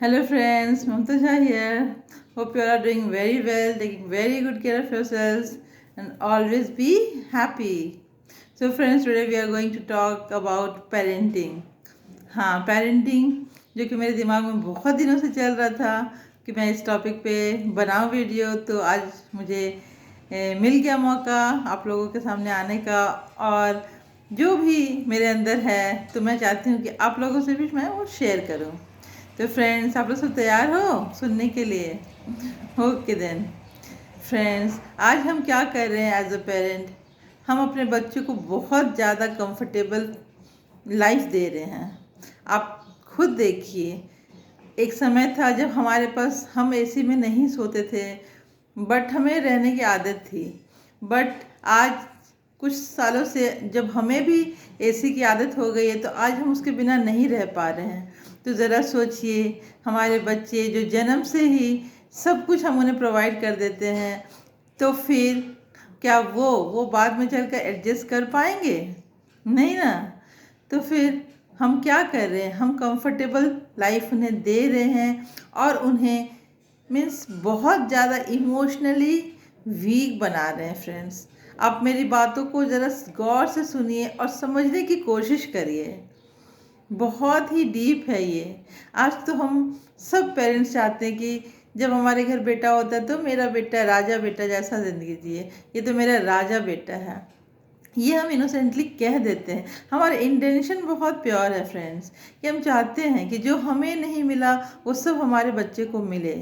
Hello friends, Mamta here. Hope you all are doing very well, taking very good care of yourselves and always be happy. So friends, today we are going to talk about parenting. हाँ, parenting जो कि मेरे दिमाग में बहुत दिनों से चल रहा था कि मैं इस टॉपिक पे बनाऊं वीडियो, तो आज मुझे मिल गया मौका आप लोगों के सामने आने का। और जो भी मेरे अंदर है तो मैं चाहती हूँ कि आप लोगों से भी मैं वो शेयर करूँ। तो फ्रेंड्स, आप लोग सब तैयार हो सुनने के लिए? ओके देन फ्रेंड्स, आज हम क्या कर रहे हैं एज अ पेरेंट, हम अपने बच्चों को बहुत ज़्यादा कंफर्टेबल लाइफ दे रहे हैं। आप खुद देखिए, एक समय था जब हमारे पास हम एसी में नहीं सोते थे, बट हमें रहने की आदत थी। बट आज कुछ सालों से जब हमें भी एसी की आदत हो गई है तो आज हम उसके बिना नहीं रह पा रहे हैं। तो ज़रा सोचिए, हमारे बच्चे जो जन्म से ही सब कुछ हम उन्हें प्रोवाइड कर देते हैं, तो फिर क्या वो बाद में चलकर एडजस्ट कर पाएंगे? नहीं ना। तो फिर हम क्या कर रहे हैं, हम कंफर्टेबल लाइफ उन्हें दे रहे हैं और उन्हें मीन्स बहुत ज़्यादा इमोशनली वीक बना रहे हैं। फ्रेंड्स, आप मेरी बातों को ज़रा गौर से सुनिए और समझने की कोशिश करिए। बहुत ही डीप है ये। आज तो हम सब पेरेंट्स चाहते हैं कि जब हमारे घर बेटा होता है तो मेरा बेटा राजा बेटा जैसा ज़िंदगी जिए, ये तो मेरा राजा बेटा है, ये हम इनोसेंटली कह देते हैं। हमारा इंटेंशन बहुत प्योर है फ्रेंड्स, कि हम चाहते हैं कि जो हमें नहीं मिला वो सब हमारे बच्चे को मिले।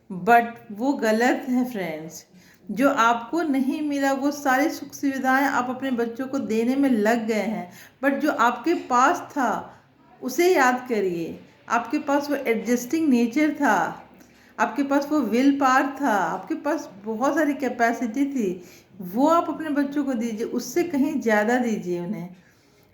बट वो गलत है फ्रेंड्स। जो आपको नहीं मिला वो सारी सुख सुविधाएं आप अपने बच्चों को देने में लग गए हैं, बट जो आपके पास था उसे याद करिए। आपके पास वो एडजस्टिंग नेचर था, आपके पास वो विल पावर था, आपके पास बहुत सारी कैपेसिटी थी। वो आप अपने बच्चों को दीजिए, उससे कहीं ज़्यादा दीजिए उन्हें।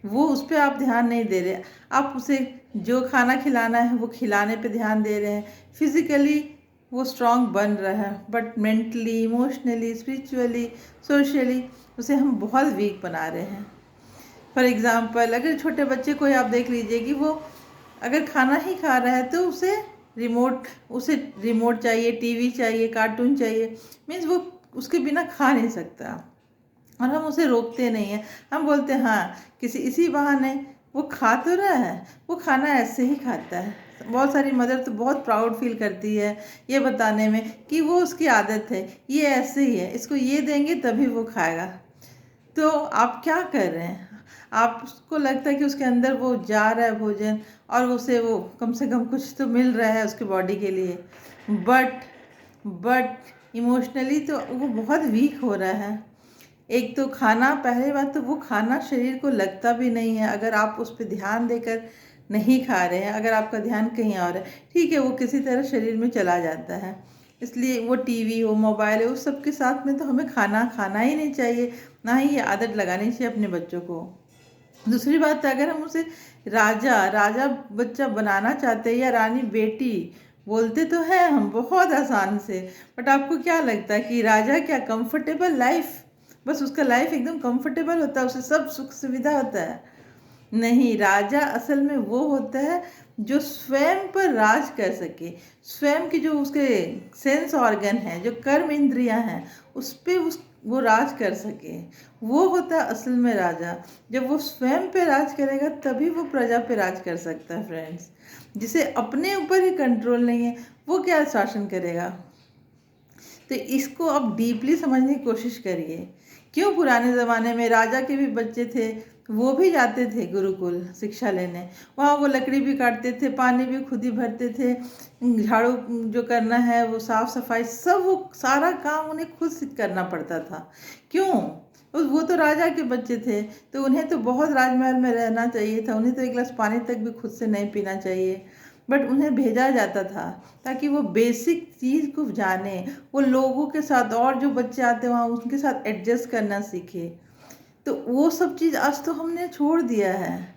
वो उस पर आप ध्यान नहीं दे रहे। आप उसे जो खाना खिलाना है वो खिलाने पे ध्यान दे रहे हैं। फिजिकली वो स्ट्रांग बन रहा है, but mentally, emotionally, spiritually, socially उसे हम बहुत वीक बना रहे हैं। फॉर एग्ज़ाम्पल, अगर छोटे बच्चे को ही आप देख लीजिए कि वो अगर खाना ही खा रहा है तो उसे रिमोट चाहिए, टीवी चाहिए, कार्टून चाहिए। मीन्स वो उसके बिना खा नहीं सकता और हम उसे रोकते नहीं हैं। हम बोलते हैं हाँ, इसी बहाने वो खा तो रहा है, वो खाना ऐसे ही खाता है। बहुत सारी मदर तो बहुत प्राउड फील करती है ये बताने में कि वो उसकी आदत है, ये ऐसे ही है, इसको ये देंगे तभी वो खाएगा। तो आप क्या कर रहे हैं? आपको लगता है कि उसके अंदर वो जा रहा है भोजन और उसे वो कम से कम कुछ तो मिल रहा है उसके बॉडी के लिए, बट इमोशनली तो वो बहुत वीक हो रहा है। एक तो खाना, पहली बात तो वो खाना शरीर को लगता भी नहीं है अगर आप उस पर ध्यान देकर नहीं खा रहे हैं। अगर आपका ध्यान कहीं और है, ठीक है, वो किसी तरह शरीर में चला जाता है। इसलिए वो टीवी हो, मोबाइल है, उस सब के साथ में तो हमें खाना खाना ही नहीं चाहिए, ना ही ये आदत लगानी चाहिए अपने बच्चों को। दूसरी बात है, अगर हम उसे राजा राजा बच्चा बनाना चाहते हैं या रानी बेटी, बोलते तो हैं हम बहुत आसान से, बट आपको क्या लगता है कि राजा क्या कंफर्टेबल लाइफ, बस उसका लाइफ एकदम कंफर्टेबल होता है, उसे सब सुख सुविधा होता है? नहीं, राजा असल में वो होता है जो स्वयं पर राज कर सके। स्वयं की जो उसके सेंस ऑर्गन है, जो कर्म इंद्रियां हैं, उस पे वो राज कर सके, वो होता है असल में राजा। जब वो स्वयं पे राज करेगा तभी वो प्रजा पे राज कर सकता है फ्रेंड्स। जिसे अपने ऊपर ही कंट्रोल नहीं है, वो क्या शासन करेगा? तो इसको आप डीपली समझने की कोशिश करिए। क्यों पुराने ज़माने में राजा के भी बच्चे थे, वो भी जाते थे गुरुकुल शिक्षा लेने, वहाँ वो लकड़ी भी काटते थे, पानी भी खुद ही भरते थे, झाड़ू जो करना है वो साफ सफाई सब, वो सारा काम उन्हें खुद से करना पड़ता था। क्यों? वो तो राजा के बच्चे थे, तो उन्हें तो बहुत राजमहल में रहना चाहिए था, उन्हें तो एक गिलास पानी तक भी खुद से नहीं पीना चाहिए। बट उन्हें भेजा जाता था ताकि वो बेसिक चीज़ को जाने, वो लोगों के साथ और जो बच्चे आते वहाँ उनके साथ एडजस्ट करना सीखे। तो वो सब चीज़ आज तो हमने छोड़ दिया है।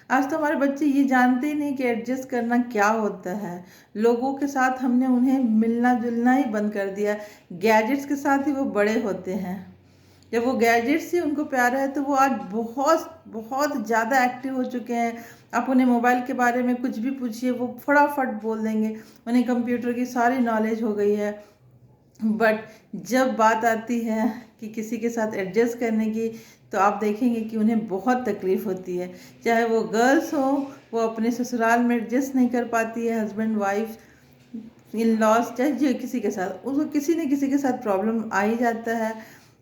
आज तो हमारे बच्चे ये जानते ही नहीं कि एडजस्ट करना क्या होता है। लोगों के साथ हमने उन्हें मिलना जुलना ही बंद कर दिया, गैजेट्स के साथ ही वो बड़े होते हैं। जब वो गैजेट से उनको प्यार है तो वो आज बहुत बहुत ज़्यादा एक्टिव हो चुके हैं। आप उन्हें मोबाइल के बारे में कुछ भी पूछिए वो फटाफट बोल देंगे, उन्हें कंप्यूटर की सारी नॉलेज हो गई है। बट जब बात आती है कि किसी के साथ एडजस्ट करने की, तो आप देखेंगे कि उन्हें बहुत तकलीफ़ होती है। चाहे वो गर्ल्स हो, वो अपने ससुराल में एडजस्ट नहीं कर पाती है, हस्बैंड वाइफ इन लॉज चाहे जो किसी के साथ, उसको किसी न किसी के साथ प्रॉब्लम आ ही जाता है।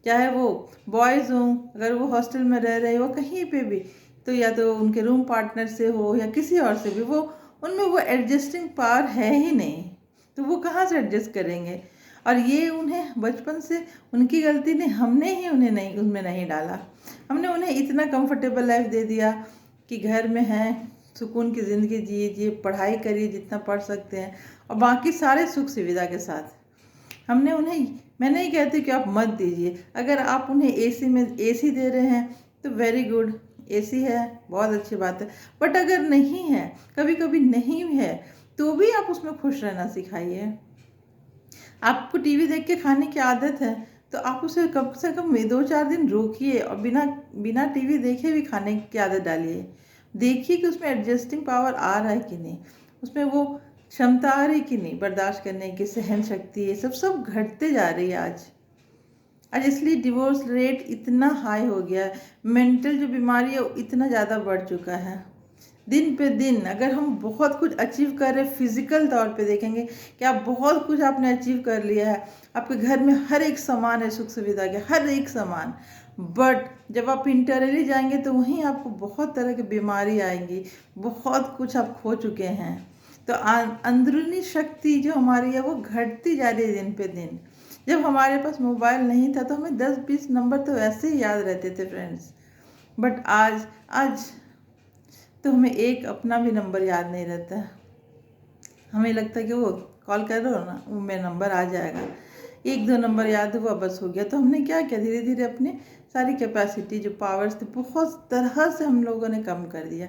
चाहे वो बॉयज़ हों, अगर वो हॉस्टल में रह रहे हो कहीं पे भी, तो या तो उनके रूम पार्टनर से हो या किसी और से भी, वो उनमें वो एडजस्टिंग पावर है ही नहीं, तो वो कहाँ से एडजस्ट करेंगे। और ये उन्हें बचपन से उनकी गलती नहीं, हमने ही उन्हें नहीं उनमें नहीं डाला। हमने उन्हें इतना कंफर्टेबल लाइफ दे दिया कि घर में हैं, सुकून की ज़िंदगी जिए, पढ़ाई करिए जितना पढ़ सकते हैं, और बाकी सारे सुख सुविधा के साथ हमने उन्हें, मैं नहीं कहती कि आप मत दीजिए। अगर आप उन्हें एसी में एसी दे रहे हैं तो वेरी गुड, एसी है बहुत अच्छी बात है। बट अगर नहीं है, कभी कभी नहीं है, तो भी आप उसमें खुश रहना सिखाइए। आपको टीवी देख के खाने की आदत है तो आप उसे कम से कम 2-4 दिन रोकिए और बिना बिना टीवी देखे भी खाने की आदत डालिए। देखिए कि उसमें एडजस्टिंग पावर आ रहा है कि नहीं, उसमें वो क्षमता आ रही कि नहीं, बर्दाश्त करने की सहन शक्ति, ये सब घटते जा रही है आज। आज इसलिए डिवोर्स रेट इतना हाई हो गया है, मेंटल जो बीमारी है वो इतना ज़्यादा बढ़ चुका है। दिन पे दिन अगर हम बहुत कुछ अचीव कर रहे हैं, फिजिकल तौर पे देखेंगे कि आप बहुत कुछ आपने अचीव कर लिया है, आपके घर में हर एक सामान है सुख सुविधा के, हर एक सामान, बट जब आप इंटरनली जाएंगे तो वहीं आपको बहुत तरह की बीमारी आएंगी, बहुत कुछ आप खो चुके हैं। तो अंदरूनी शक्ति जो हमारी है वो घटती जा रही है दिन पे दिन। जब हमारे पास मोबाइल नहीं था तो हमें 10-20 नंबर तो ऐसे ही याद रहते थे फ्रेंड्स, बट आज आज तो हमें एक अपना भी नंबर याद नहीं रहता है। हमें लगता है कि वो कॉल कर रहे हो ना, वो मेरा नंबर आ जाएगा, 1-2 नंबर याद हुआ बस हो गया। तो हमने क्या किया, धीरे धीरे अपने सारी कैपेसिटी जो पावर्स थे बहुत तरह से हम लोगों ने कम कर दिया।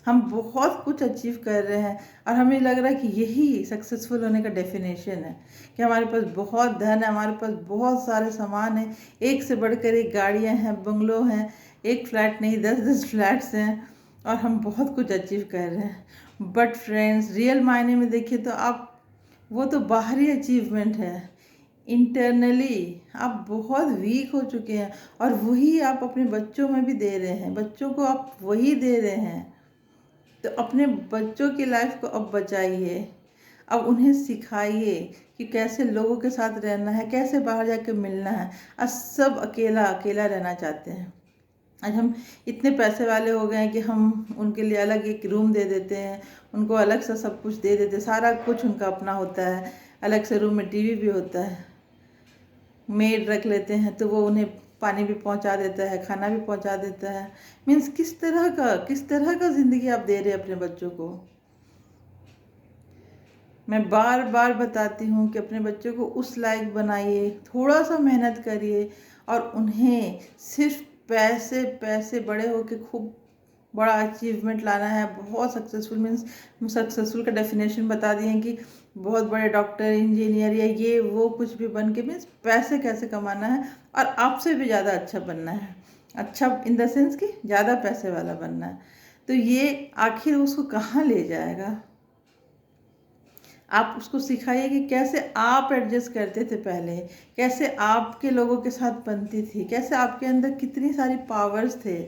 हम बहुत कुछ अचीव कर रहे हैं और हमें लग रहा है कि यही सक्सेसफुल होने का डेफिनेशन है कि हमारे पास बहुत धन है, हमारे पास बहुत सारे सामान हैं, एक से बढ़कर एक गाड़ियाँ हैं, बंगलो हैं, एक फ्लैट नहीं 10-10 फ्लैट्स हैं, और हम बहुत कुछ अचीव कर रहे हैं। बट फ्रेंड्स रियल मायने में देखिए तो आप, वो तो बाहरी अचीवमेंट है, इंटरनली आप बहुत वीक हो चुके हैं, और वही आप अपने बच्चों में भी दे रहे हैं, बच्चों को आप वही दे रहे हैं। तो अपने बच्चों की लाइफ को अब बचाइए, अब उन्हें सिखाइए कि कैसे लोगों के साथ रहना है, कैसे बाहर जाके मिलना है। आज सब अकेला अकेला रहना चाहते हैं। आज हम इतने पैसे वाले हो गए हैं कि हम उनके लिए अलग एक रूम दे देते हैं, उनको अलग सा सब कुछ दे देते हैं, सारा कुछ उनका अपना होता है, अलग से रूम में टीवी भी होता है, मेड रख लेते हैं तो वो उन्हें पानी भी पहुंचा देता है, खाना भी पहुंचा देता है। मीन्स किस तरह का ज़िंदगी आप दे रहे हैं अपने बच्चों को। मैं बार बार बताती हूँ कि अपने बच्चों को उस लायक बनाइए, थोड़ा सा मेहनत करिए, और उन्हें सिर्फ पैसे पैसे बड़े होके खूब बड़ा अचीवमेंट लाना है, बहुत सक्सेसफुल, मीन्स सक्सेसफुल का डेफिनेशन बता दिए कि बहुत बड़े डॉक्टर इंजीनियर या ये वो कुछ भी बन के, मीन्स पैसे कैसे कमाना है और आपसे भी ज़्यादा अच्छा बनना है। अच्छा इन द सेंस कि ज़्यादा पैसे वाला बनना है। तो ये आखिर उसको कहाँ ले जाएगा। आप उसको सिखाइए कि कैसे आप एडजस्ट करते थे पहले, कैसे आपके लोगों के साथ बनती थी, कैसे आपके अंदर कितनी सारी पावर्स थे।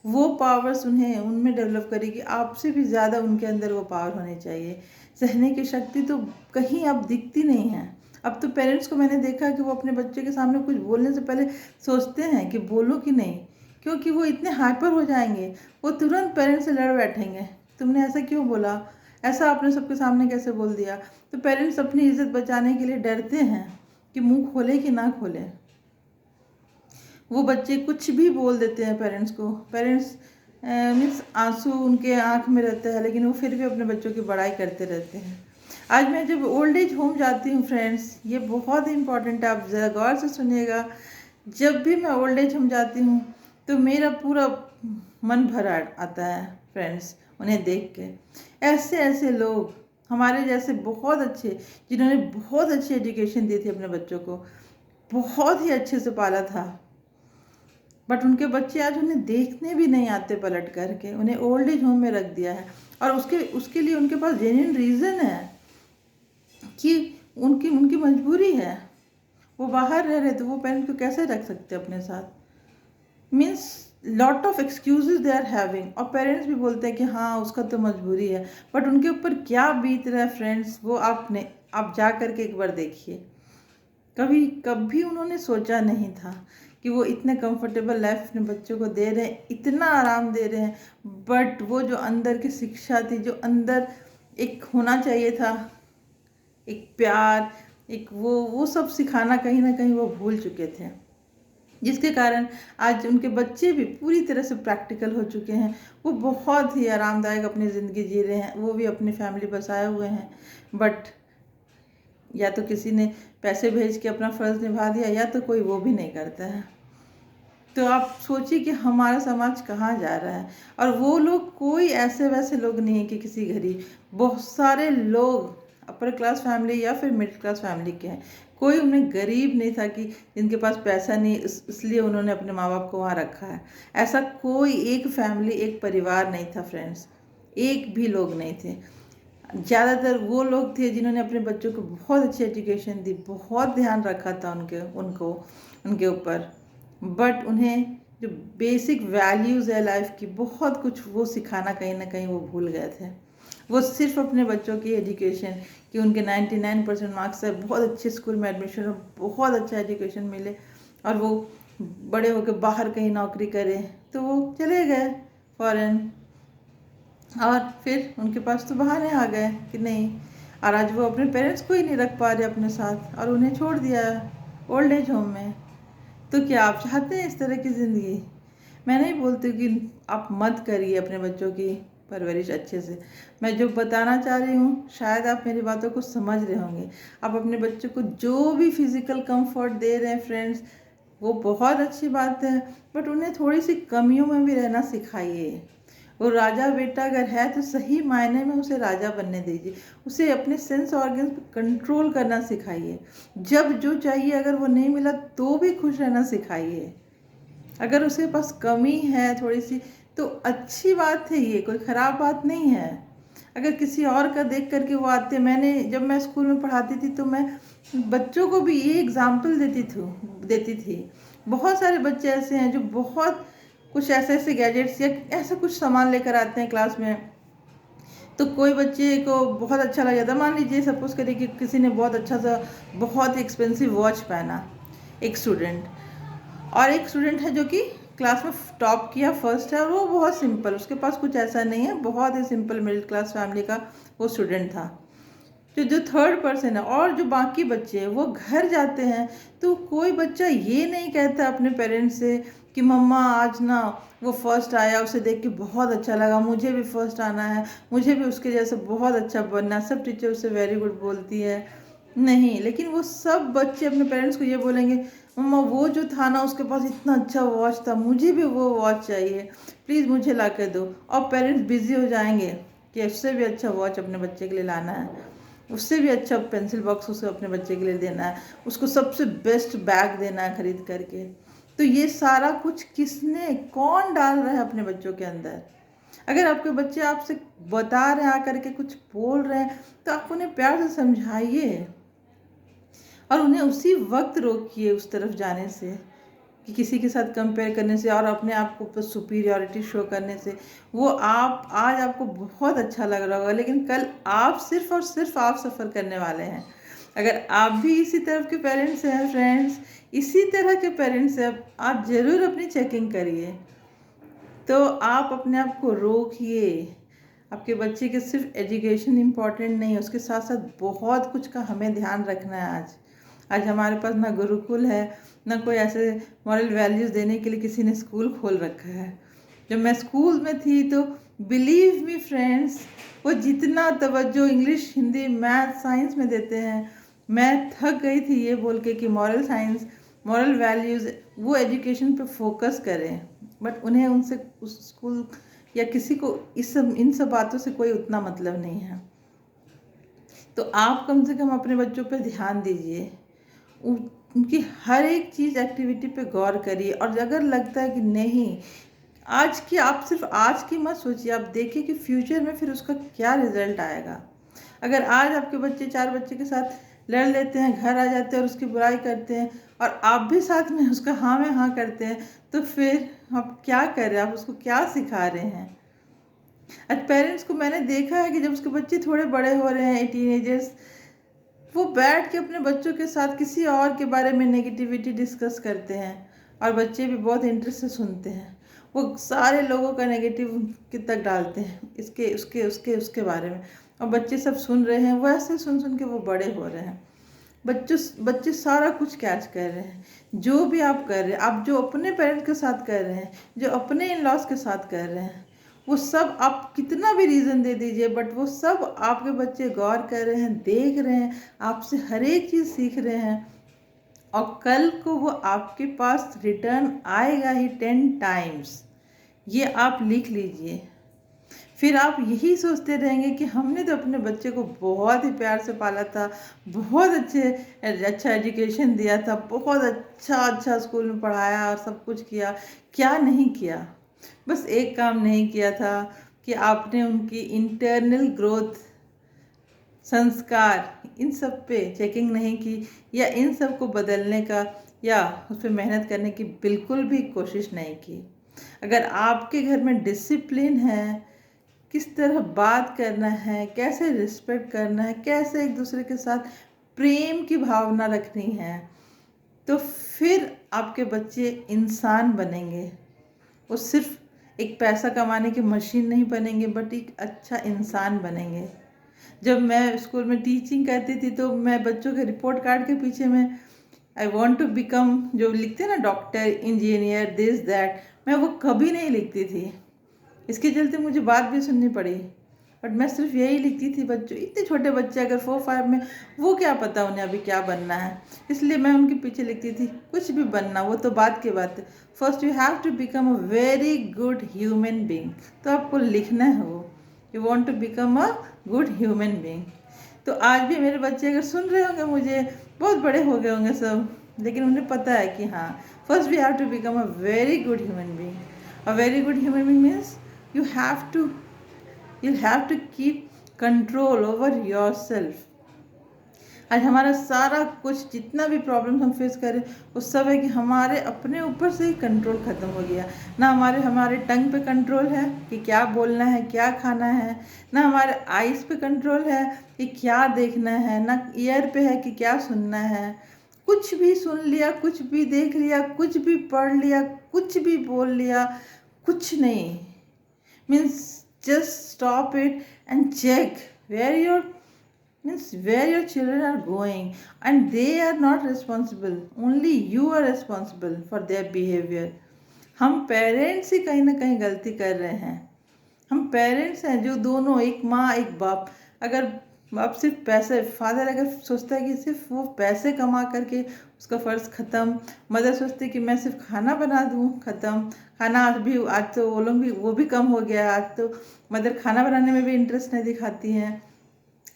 वो पावर्स उन्हें उनमें डेवलप करेगी, आपसे भी ज़्यादा उनके अंदर वो पावर होनी चाहिए। सहने की शक्ति तो कहीं अब दिखती नहीं है। अब तो पेरेंट्स को मैंने देखा कि वो अपने बच्चे के सामने कुछ बोलने से पहले सोचते हैं कि बोलूं कि नहीं, क्योंकि वो इतने हाइपर हो जाएंगे, वो तुरंत पेरेंट्स से लड़ बैठेंगे, तुमने ऐसा क्यों बोला, ऐसा आपने सबके सामने कैसे बोल दिया। तो पेरेंट्स अपनी इज्जत बचाने के लिए डरते हैं कि मुंह खोले कि ना खोले। वो बच्चे कुछ भी बोल देते हैं पेरेंट्स को, पेरेंट्स मीन्स आंसू उनके आंख में रहता है, लेकिन वो फिर भी अपने बच्चों की बड़ाई करते रहते हैं। आज मैं जब ओल्ड एज होम जाती हूँ फ्रेंड्स, ये बहुत ही इंपॉर्टेंट है, आप ज़रा गौर से सुनिएगा। जब भी मैं ओल्ड एज होम जाती हूँ तो मेरा पूरा मन भर आता है फ्रेंड्स, उन्हें देख के। ऐसे ऐसे लोग हमारे जैसे बहुत अच्छे, जिन्होंने बहुत अच्छी एजुकेशन दी थी अपने बच्चों को, बहुत ही अच्छे से पाला था, बट उनके बच्चे आज उन्हें देखने भी नहीं आते पलट करके, उन्हें ओल्ड एज होम में रख दिया है। और उसके लिए उनके पास जेन्युइन रीज़न है कि उनकी उनकी मजबूरी है, वो बाहर रह रहे तो वो पेरेंट्स को कैसे रख सकते अपने साथ। Means lot of excuses they are having, और पेरेंट्स भी बोलते हैं कि हाँ उसका तो मजबूरी है, बट उनके ऊपर क्या बीत रहा है फ्रेंड्स, वो आप जा करके एक बार देखिए। कभी कभी उन्होंने सोचा नहीं था कि वो इतने कंफर्टेबल लाइफ अपने बच्चों को दे रहे हैं, इतना आराम दे रहे हैं, बट वो जो अंदर की शिक्षा थी, जो अंदर एक होना चाहिए था, एक प्यार, एक वो सब सिखाना कहीं ना कहीं वो भूल चुके थे, जिसके कारण आज उनके बच्चे भी पूरी तरह से प्रैक्टिकल हो चुके हैं। वो बहुत ही आरामदायक अपनी ज़िंदगी जी रहे हैं, वो भी अपनी फैमिली बसाए हुए हैं, बट या तो किसी ने पैसे भेज के अपना फ़र्ज़ निभा दिया, या तो कोई वो भी नहीं करता है। तो आप सोचिए कि हमारा समाज कहाँ जा रहा है। और वो लोग कोई ऐसे वैसे लोग नहीं है कि किसी गरीब, बहुत सारे लोग अपर क्लास फैमिली या फिर मिडिल क्लास फैमिली के हैं। कोई उन्हें गरीब नहीं था कि जिनके पास पैसा नहीं इसलिए उन्होंने अपने माँ बाप को वहाँ रखा है। ऐसा कोई एक फैमिली, एक परिवार नहीं था फ्रेंड्स, एक भी लोग नहीं थे। ज़्यादातर वो लोग थे जिन्होंने अपने बच्चों को बहुत अच्छी एजुकेशन दी, बहुत ध्यान रखा था उनके ऊपर, बट उन्हें जो बेसिक वैल्यूज़ है लाइफ की, बहुत कुछ वो सिखाना कहीं ना कहीं वो भूल गए थे। वो सिर्फ अपने बच्चों की एजुकेशन, कि उनके 99% मार्क्स है, बहुत अच्छे स्कूल में एडमिशन हो, बहुत अच्छा एजुकेशन मिले, और वो बड़े होकर बाहर कहीं नौकरी करें, तो वो चले गए फॉरेन। और फिर उनके पास तो बहाने आ गए कि नहीं, और आज वो अपने पेरेंट्स को ही नहीं रख पा रहे अपने साथ, और उन्हें छोड़ दिया ओल्ड एज होम में। तो क्या आप चाहते हैं इस तरह की ज़िंदगी? मैं नहीं बोलती कि आप मत करिए अपने बच्चों की परवरिश अच्छे से। मैं जो बताना चाह रही हूँ, शायद आप मेरी बातों को समझ रहे होंगे। आप अपने बच्चों को जो भी फिज़िकल कंफर्ट दे रहे हैं फ्रेंड्स, वो बहुत अच्छी बात है, बट उन्हें थोड़ी सी कमियों में भी रहना सिखाइए। वो राजा बेटा अगर है तो सही मायने में उसे राजा बनने दीजिए, उसे अपने सेंस ऑर्गन्स पर कंट्रोल करना सिखाइए। जब जो चाहिए अगर वो नहीं मिला तो भी खुश रहना सिखाइए। अगर उसके पास कमी है थोड़ी सी तो अच्छी बात है, ये कोई ख़राब बात नहीं है। अगर किसी और का देख करके वो आते, जब मैं स्कूल में पढ़ाती थी तो मैं बच्चों को भी ये एग्जाम्पल देती थी। बहुत सारे बच्चे ऐसे हैं जो बहुत कुछ ऐसे गैजेट्स या ऐसा कुछ सामान लेकर आते हैं क्लास में, तो कोई बच्चे को बहुत अच्छा लग जाता है। मान लीजिए सपोज करिए कि किसी ने बहुत अच्छा सा बहुत एक्सपेंसिव वॉच पहना, एक स्टूडेंट, और एक स्टूडेंट है जो कि क्लास में टॉप किया, फर्स्ट है, और वो बहुत सिंपल, उसके पास कुछ ऐसा नहीं है, बहुत ही सिंपल मिडिल क्लास फैमिली का वो स्टूडेंट था। जो थर्ड पर्सन है और जो बाकी बच्चे हैं वो घर जाते हैं, तो कोई बच्चा ये नहीं कहता अपने पेरेंट्स से कि मम्मा आज ना वो फर्स्ट आया, उसे देख के बहुत अच्छा लगा, मुझे भी फर्स्ट आना है, मुझे भी उसके जैसे बहुत अच्छा बनना। सब टीचर उसे वेरी गुड बोलती है नहीं, लेकिन वो सब बच्चे अपने पेरेंट्स को ये बोलेंगे, मम्मा वो जो था ना उसके पास इतना अच्छा वॉच था, मुझे भी वो वॉच चाहिए, प्लीज़ मुझे ला कर दो। और पेरेंट्स बिजी हो जाएंगे कि उससे भी अच्छा वॉच अपने बच्चे के लिए लाना है, उससे भी अच्छा पेंसिल बॉक्स उसे अपने बच्चे के लिए देना है, उसको सबसे बेस्ट बैग देना है खरीद करके। तो ये सारा कुछ कौन डाल रहा है अपने बच्चों के अंदर? अगर आपके बच्चे आपसे बता रहे हैं, आकर के कुछ बोल रहे हैं, तो आप उन्हें प्यार से समझाइए और उन्हें उसी वक्त रोकिए उस तरफ जाने से, कि किसी के साथ कंपेयर करने से और अपने आप को ऊपर सुपीरियॉरिटी शो करने से। वो आप आज आपको बहुत अच्छा लग रहा होगा, लेकिन कल आप सिर्फ और सिर्फ आप सफ़र करने वाले हैं। अगर आप भी इसी तरफ के पेरेंट्स हैं फ्रेंड्स, इसी तरह के पेरेंट्स हैं, आप ज़रूर अपनी चेकिंग करिए। तो आप अपने आप को रोकिए। आपके बच्चे के सिर्फ एजुकेशन इम्पॉर्टेंट नहीं है, उसके साथ साथ बहुत कुछ का हमें ध्यान रखना है। आज हमारे पास ना गुरुकुल है, ना कोई ऐसे मॉरल वैल्यूज़ देने के लिए किसी ने स्कूल खोल रखा है। जब मैं स्कूल में थी तो बिलीव मी फ्रेंड्स, वो जितना तवज्जो इंग्लिश, हिंदी, मैथ, साइंस में देते हैं, मैं थक गई थी ये बोल के कि मॉरल साइंस, मॉरल वैल्यूज़ वो एजुकेशन पे फोकस करें, बट उन्हें उनसे उस स्कूल या किसी को इन सब बातों से कोई उतना मतलब नहीं है। तो आप कम से कम अपने बच्चों पे ध्यान दीजिए। उनकी हर एक चीज़ एक्टिविटी पे गौर करिए। और अगर लगता है कि नहीं, आज की आप सिर्फ आज की मत सोचिए, आप देखिए कि फ्यूचर में फिर उसका क्या रिजल्ट आएगा। अगर आज आपके बच्चे 4 बच्चे के साथ लड़ लेते हैं, घर आ जाते हैं और उसकी बुराई करते हैं, और आप भी साथ में उसका हाँ में हाँ करते हैं, तो फिर आप क्या कर रहे हैं, आप उसको क्या सिखा रहे हैं। आज पेरेंट्स को मैंने देखा है कि जब उसके बच्चे थोड़े बड़े हो रहे हैं, टीनेजर्स, वो बैठ के अपने बच्चों के साथ किसी और के बारे में नेगेटिविटी डिस्कस करते हैं, और बच्चे भी बहुत इंटरेस्ट से सुनते हैं। वो सारे लोगों का नेगेटिव के तक डालते हैं, इसके उसके उसके उसके बारे में, और बच्चे सब सुन रहे हैं। वो ऐसे सुन सुन के वो बड़े हो रहे हैं। बच्चे सारा कुछ कैच कर रहे हैं। जो भी आप कर रहे हैं, आप जो अपने पेरेंट्स के साथ कर रहे हैं, जो अपने इन लॉज के साथ कर रहे हैं, वो सब आप कितना भी रीज़न दे दीजिए, बट वो सब आपके बच्चे गौर कर रहे हैं, देख रहे हैं, आपसे हर एक चीज़ सीख रहे हैं, और कल को वो आपके पास रिटर्न आएगा ही 10 टाइम्स। ये आप लिख लीजिए। फिर आप यही सोचते रहेंगे कि हमने तो अपने बच्चे को बहुत ही प्यार से पाला था, बहुत अच्छा एजुकेशन दिया था, बहुत अच्छा अच्छा स्कूल में पढ़ाया और सब कुछ किया, क्या नहीं किया। बस एक काम नहीं किया था कि आपने उनकी इंटरनल ग्रोथ, संस्कार, इन सब पे चेकिंग नहीं की, या इन सब को बदलने का या उस पर मेहनत करने की बिल्कुल भी कोशिश नहीं की। अगर आपके घर में डिसिप्लिन है, किस तरह बात करना है, कैसे रिस्पेक्ट करना है, कैसे एक दूसरे के साथ प्रेम की भावना रखनी है, तो फिर आपके बच्चे इंसान बनेंगे। वो सिर्फ एक पैसा कमाने की मशीन नहीं बनेंगे, बट एक अच्छा इंसान बनेंगे। जब मैं स्कूल में टीचिंग करती थी तो मैं बच्चों के रिपोर्ट कार्ड के पीछे में आई वॉन्ट टू बिकम जो लिखते हैं ना, डॉक्टर, इंजीनियर, दिस दैट, मैं वो कभी नहीं लिखती थी। इसके चलते मुझे बात भी सुननी पड़ी, बट मैं सिर्फ यही लिखती थी। बच्चों, इतने छोटे बच्चे अगर 4-5 में, वो क्या पता उन्हें अभी क्या बनना है, इसलिए मैं उनके पीछे लिखती थी। कुछ भी बनना वो तो बात की बात है, first you have to become a very good human being. तो आपको लिखना है वो, you want to become a good human being. तो आज भी मेरे बच्चे अगर सुन रहे होंगे मुझे, बहुत बड़े हो गए होंगे सब, लेकिन उन्हें पता है कि हाँ, first we have to become a very good human being. A very good human being means you have to you'll have to keep control over yourself। आज हमारा सारा कुछ जितना भी प्रॉब्लम हम फेस करें, वो सब है कि हमारे अपने ऊपर से ही कंट्रोल ख़त्म हो गया। ना हमारे टंग पे कंट्रोल है कि क्या बोलना है, क्या खाना है, ना हमारे आइज़ पे कंट्रोल है कि क्या देखना है, ना ईयर पे है कि क्या सुनना है। कुछ भी सुन लिया, कुछ भी देख लिया, कुछ भी पढ़ लिया, कुछ भी बोल लिया, कुछ नहीं। Means just stop it and check where your children are going, and they are not responsible, only you are responsible for their behavior। हम पेरेंट्स ही कहीं ना कहीं गलती कर रहे हैं। हम पेरेंट्स हैं जो दोनों, एक माँ एक बाप, अगर बाप सिर्फ पैसे, फादर अगर सोचता है कि सिर्फ वो पैसे कमा करके उसका फ़र्ज़ ख़त्म, मदर सोचती है कि मैं सिर्फ खाना बना दूँ, ख़त्म। खाना आज तो वो लोग भी, वो भी कम हो गया। आज तो मदर खाना बनाने में भी इंटरेस्ट नहीं दिखाती हैं,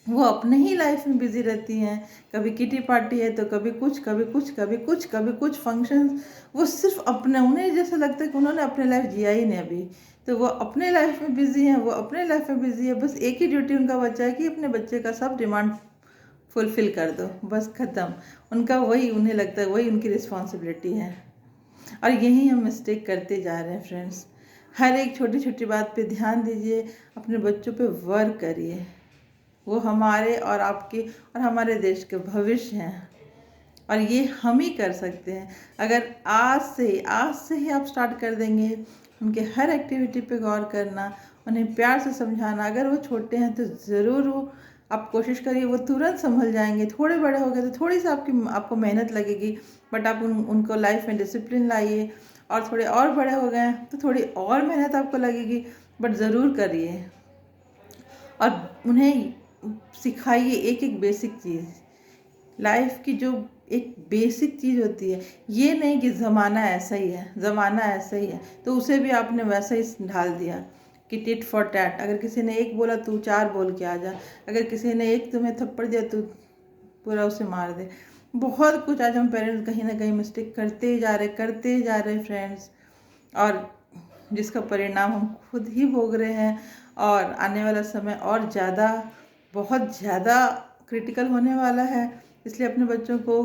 वो अपने ही लाइफ में बिजी रहती हैं। कभी किटी पार्टी है तो कभी कुछ, कभी कुछ, कभी कुछ, कभी कुछ फंक्शन। वो सिर्फ अपने, उन्हें जैसा लगता है कि उन्होंने अपने लाइफ जिया ही नहीं अभी, तो वो अपने लाइफ में बिजी हैं, वो अपने लाइफ में बिजी है। बस एक ही ड्यूटी उनका बचा है कि अपने बच्चे का सब डिमांड फुलफिल कर दो, बस ख़त्म। उनका वही, उन्हें लगता है वही उनकी रिस्पॉन्सिबिलिटी है। और यही हम मिस्टेक करते जा रहे हैं फ्रेंड्स। हर एक छोटी छोटी बात पे ध्यान दीजिए, अपने बच्चों पे वर्क करिए। वो हमारे और आपके और हमारे देश के भविष्य हैं, और ये हम ही कर सकते हैं। अगर आज से ही आप स्टार्ट कर देंगे उनके हर एक्टिविटी पे गौर करना, उन्हें प्यार से समझाना। अगर वो छोटे हैं तो ज़रूर वो, आप कोशिश करिए, वो तुरंत संभल जाएंगे। थोड़े बड़े हो गए तो थोड़ी सी आपको मेहनत लगेगी, बट आप उनको लाइफ में डिसिप्लिन लाइए। और थोड़े और बड़े हो गए तो थोड़ी और मेहनत आपको लगेगी, बट ज़रूर करिए। और उन्हें सिखाइए एक एक बेसिक चीज़, लाइफ की जो एक बेसिक चीज़ होती है। ये नहीं कि ज़माना ऐसा ही है, ज़माना ऐसा ही है तो उसे भी आपने वैसा ही ढाल दिया कि टिट फॉर टैट। अगर किसी ने एक बोला तू 4 बोल के आ जा, अगर किसी ने एक तुम्हें थप्पड़ दिया तो पूरा उसे मार दे। बहुत कुछ आज हम पेरेंट्स कहीं ना कहीं मिस्टेक करते ही जा रहे फ्रेंड्स, और जिसका परिणाम हम खुद ही भोग रहे हैं। और आने वाला समय और ज़्यादा, बहुत ज़्यादा क्रिटिकल होने वाला है। इसलिए अपने बच्चों को,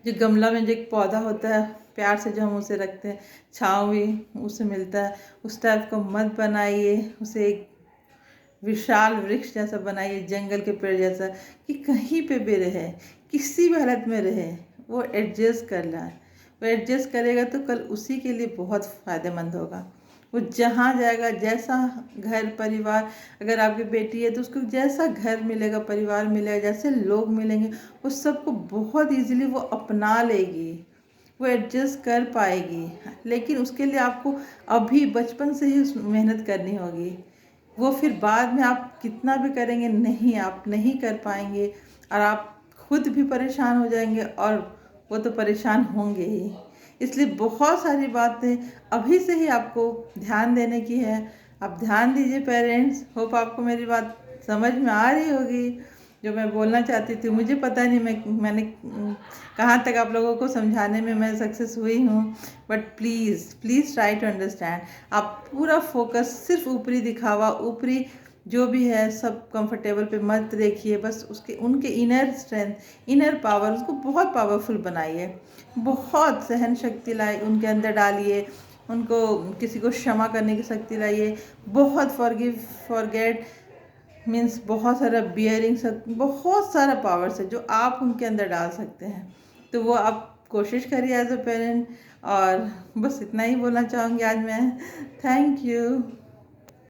जो गमला में जो एक पौधा होता है प्यार से जो हम उसे रखते हैं, छाँव भी उसे मिलता है, उस टाइप का मत बनाइए। उसे एक विशाल वृक्ष जैसा बनाइए, जंगल के पेड़ जैसा, कि कहीं पे भी रहे, किसी भी हालत में रहे, वो एडजस्ट कर रहा है। वो एडजस्ट करेगा तो कल उसी के लिए बहुत फ़ायदेमंद होगा। वो जहाँ जाएगा, जैसा घर परिवार, अगर आपकी बेटी है तो उसको जैसा घर मिलेगा, परिवार मिलेगा, जैसे लोग मिलेंगे, वो सबको बहुत इजीली वो अपना लेगी, वो एडजस्ट कर पाएगी। लेकिन उसके लिए आपको अभी बचपन से ही मेहनत करनी होगी। वो फिर बाद में आप कितना भी करेंगे, नहीं, आप नहीं कर पाएंगे, और आप खुद भी परेशान हो जाएंगे और वो तो परेशान होंगे ही। इसलिए बहुत सारी बातें अभी से ही आपको ध्यान देने की है। आप ध्यान दीजिए पेरेंट्स। होप आपको मेरी बात समझ में आ रही होगी, जो मैं बोलना चाहती थी। मुझे पता नहीं मैंने कहाँ तक आप लोगों को समझाने में मैं सक्सेस हुई हूँ, but please please try to understand. आप पूरा फोकस सिर्फ ऊपरी दिखावा, ऊपरी जो भी है सब कंफर्टेबल पे मत देखिए। बस उसके उनके इनर स्ट्रेंथ, इनर पावर, उसको बहुत पावरफुल बनाइए, बहुत सहन शक्ति लाई उनके अंदर डालिए, उनको किसी को क्षमा करने की शक्ति लाइए, बहुत फॉरगिव फॉरगेट मीन्स बहुत सारा बियरिंग, सब बहुत सारा पावर्स है जो आप उनके अंदर डाल सकते हैं। तो वो आप कोशिश करिए एज अ पेरेंट। और बस इतना ही बोलना चाहूँगी आज मैं। Thank you.